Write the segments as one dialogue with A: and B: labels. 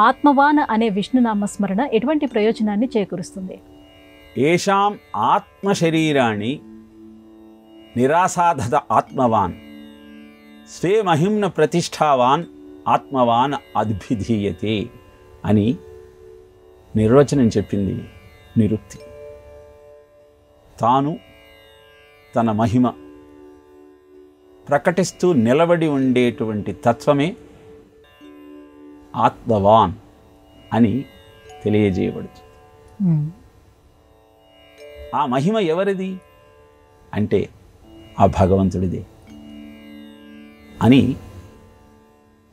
A: ఆత్మవాన్ అనే విష్ణునామస్మరణ ఎటువంటి ప్రయోజనాన్ని చేకూరుస్తుంది?
B: ఏషాం ఆత్మశరీరాణి నిరాసాధత ఆత్మవాన్ స్వే మహిమ్న ప్రతిష్టావాన్ ఆత్మవాన్ అద్భిధీయతే అని నిర్వచనం చెప్పింది నిరుక్తి. తాను తన మహిమ ప్రకటిస్తూ నిలబడి ఉండేటువంటి తత్వమే ఆత్మవాన్ అని తెలియజేయబడుతుంది. ఆ మహిమ ఎవరిది అంటే ఆ భగవంతుడిదే అని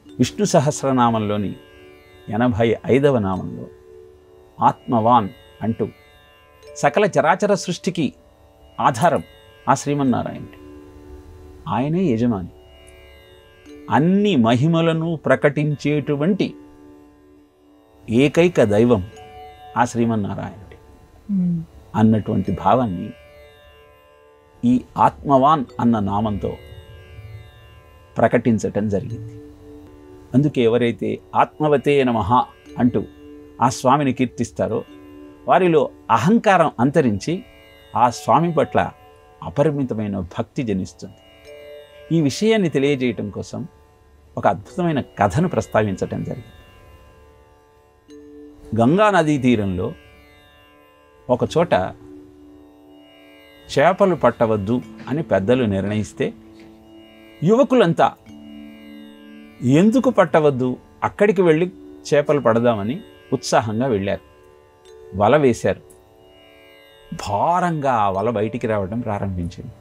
B: విష్ణు సహస్రనామంలోని 85వ నామంలో ఆత్మవాన్ అంటూ సకల చరాచర సృష్టికి ఆధారం ఆ శ్రీమన్నారాయణుడు. ఆయనే యజమాని. అన్ని మహిమలను ప్రకటించేటువంటి ఏకైక దైవం ఆ శ్రీమన్నారాయణుడి అన్నటువంటి భావాన్ని ఈ ఆత్మవాన్ అన్న నామంతో ప్రకటించటం జరిగింది. అందుకే ఎవరైతే ఆత్మవతే నమః అంటూ ఆ స్వామిని కీర్తిస్తారో వారిలో అహంకారం అంతరించి ఆ స్వామి పట్ల అపరిమితమైన భక్తి జనిస్తుంది. ఈ విషయాన్ని తెలియజేయటం కోసం ఒక అద్భుతమైన కథను ప్రస్తావించటం జరిగింది. గంగా నదీ తీరంలో ఒక చోట చేపలు పట్టవద్దు అని పెద్దలు నిర్ణయిస్తే యువకులంతా ఎందుకు పట్టవద్దు, అక్కడికి వెళ్ళి చేపలు పడదామని ఉత్సాహంగా వెళ్ళారు. వల వేశారు. భారంగా ఆ వల బయటికి రావడం ప్రారంభించింది.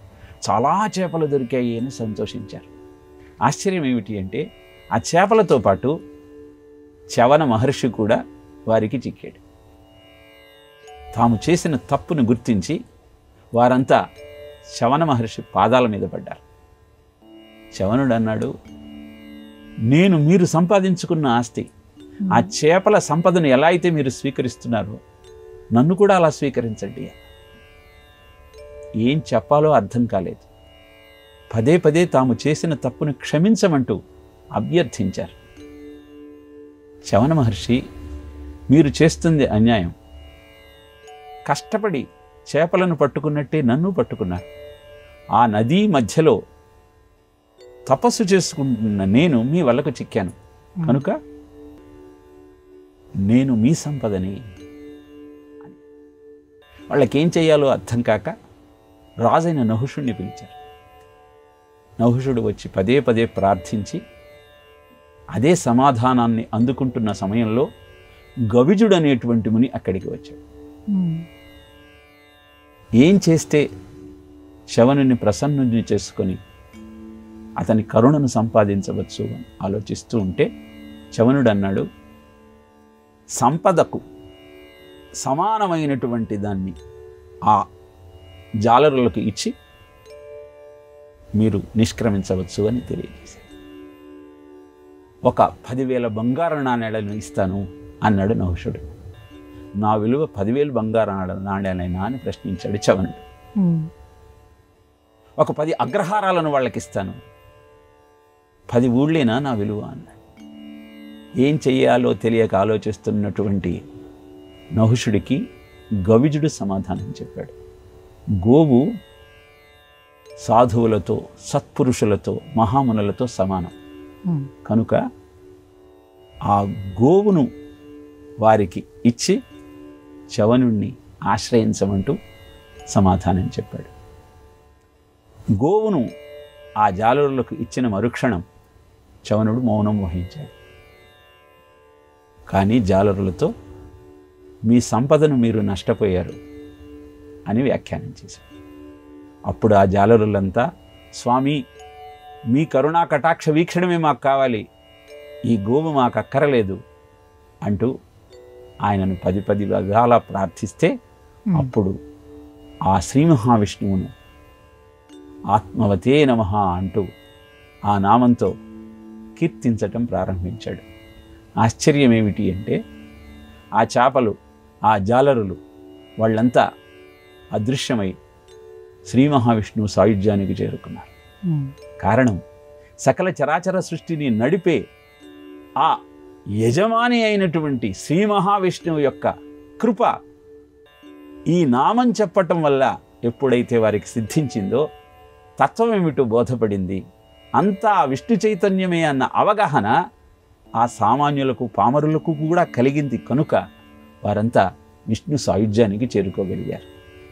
B: చాలా చేపలు దొరికాయి అని సంతోషించారు. ఆశ్చర్యం ఏమిటి అంటే ఆ చేపలతో పాటు చవన మహర్షి కూడా వారికి చిక్కాడు. తాము చేసిన తప్పును గుర్తించి వారంతా చవన మహర్షి పాదాల మీద పడ్డారు. చవనుడు అన్నాడు, నేను మీరు సంపాదించుకున్న ఆస్తి, ఆ చేపల సంపదను ఎలా అయితే మీరు స్వీకరిస్తున్నారో నన్ను కూడా అలా స్వీకరించండి. ఏం చెప్పాలో అర్థం కాలేదు. పదే పదే తాము చేసిన తప్పును క్షమించమంటూ అభ్యర్థించారు. చవన మహర్షి, మీరు చేస్తుంది అన్యాయం. కష్టపడి చేపలను పట్టుకున్నట్టే నన్ను పట్టుకున్నారు. ఆ నదీ మధ్యలో తపస్సు చేసుకుంటున్న నేను మీ వలకు చిక్కాను కనుక నేను మీ సంపదని. వాళ్ళకేం చేయాలో అర్థం కాక రాజైన నహుషుడిని పిలిచారు. నహుషుడు వచ్చి పదే పదే ప్రార్థించి అదే సమాధానాన్ని అందుకుంటున్న సమయంలో గవిజుడు అనేటువంటి ముని అక్కడికి వచ్చాడు. ఏం చేస్తే శవనుని ప్రసన్నుని చేసుకొని అతని కరుణను సంపాదించవచ్చు అని ఆలోచిస్తూ ఉంటే చవనుడు అన్నాడు, సంపదకు సమానమైనటువంటి దాన్ని ఆ జాలరులకు ఇచ్చి మీరు నిష్క్రమించవచ్చు అని తెలియజేశారు. ఒక 10,000 బంగారు నాణేలను ఇస్తాను అన్నాడు నహుషుడు. నా విలువ 10,000 బంగారు నాణ్యాలైనా అని ప్రశ్నించాడు చవనుడు. ఒక 10 అగ్రహారాలను వాళ్ళకి ఇస్తాను, 10 ఊళ్ళేనా నా విలువ అన్నాడు. ఏం చెయ్యాలో తెలియక ఆలోచిస్తున్నటువంటి నహుషుడికి గవిజుడు సమాధానం చెప్పాడు. గోవు సాధువులతో, సత్పురుషులతో, మహామునులతో సమానం కనుక ఆ గోవును వారికి ఇచ్చి చవనుణ్ణి ఆశ్రయించమంటూ సమాధానం చెప్పాడు. గోవును ఆ జాలరులకు ఇచ్చిన మరుక్షణం చవనుడు మౌనం వహించాడు. కానీ జాలరులతో మీ సంపదను మీరు నష్టపోయారు అని వ్యాఖ్యానం చేశారు. అప్పుడు ఆ జాలరులంతా, స్వామి మీ కరుణా కటాక్ష వీక్షణమే మాకు కావాలి, ఈ గోవు మాకు అక్కరలేదు అంటూ ఆయనను 10 విధాలా ప్రార్థిస్తే అప్పుడు ఆ శ్రీ మహావిష్ణువును ఆత్మవతే నమః అంటూ ఆ నామంతో కీర్తించటం ప్రారంభించాడు. ఆశ్చర్యం ఏమిటి అంటే ఆ చేపలు, ఆ జాలరులు వాళ్ళంతా అదృశ్యమై శ్రీ మహావిష్ణువు సాయుధ్యానికి చేరుకున్నారు. కారణం సకల చరాచర సృష్టిని నడిపే ఆ యజమాని అయినటువంటి శ్రీ మహావిష్ణువు యొక్క కృప ఈ నామం చెప్పటం వల్ల ఎప్పుడైతే వారికి సిద్ధించిందో తత్వం ఏమిటో బోధపడింది, అంతా విష్ణు చైతన్యమే అన్న అవగాహన ఆ సామాన్యులకు పామరులకు కూడా కలిగింది కనుక వారంతా విష్ణు సాయుధ్యానికి చేరుకోగలిగారు.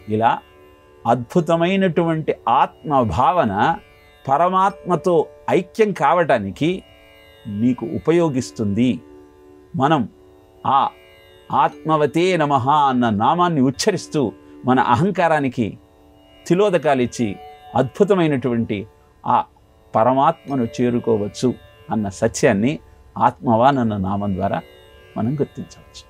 B: ఇలా అద్భుతమైనటువంటి ఆత్మభావన పరమాత్మతో ఐక్యం కావటానికి మీకు ఉపయోగిస్తుంది. మనం ఆ ఆత్మవతే నమః అన్న నామాన్ని ఉచ్చరిస్తూ మన అహంకారానికి తిలోదకాలు ఇచ్చి అద్భుతమైనటువంటి ఆ పరమాత్మను చేరుకోవచ్చు అన్న సత్యాన్ని ఆత్మవాన్ అన్న నామం ద్వారా మనం గుర్తించవచ్చు.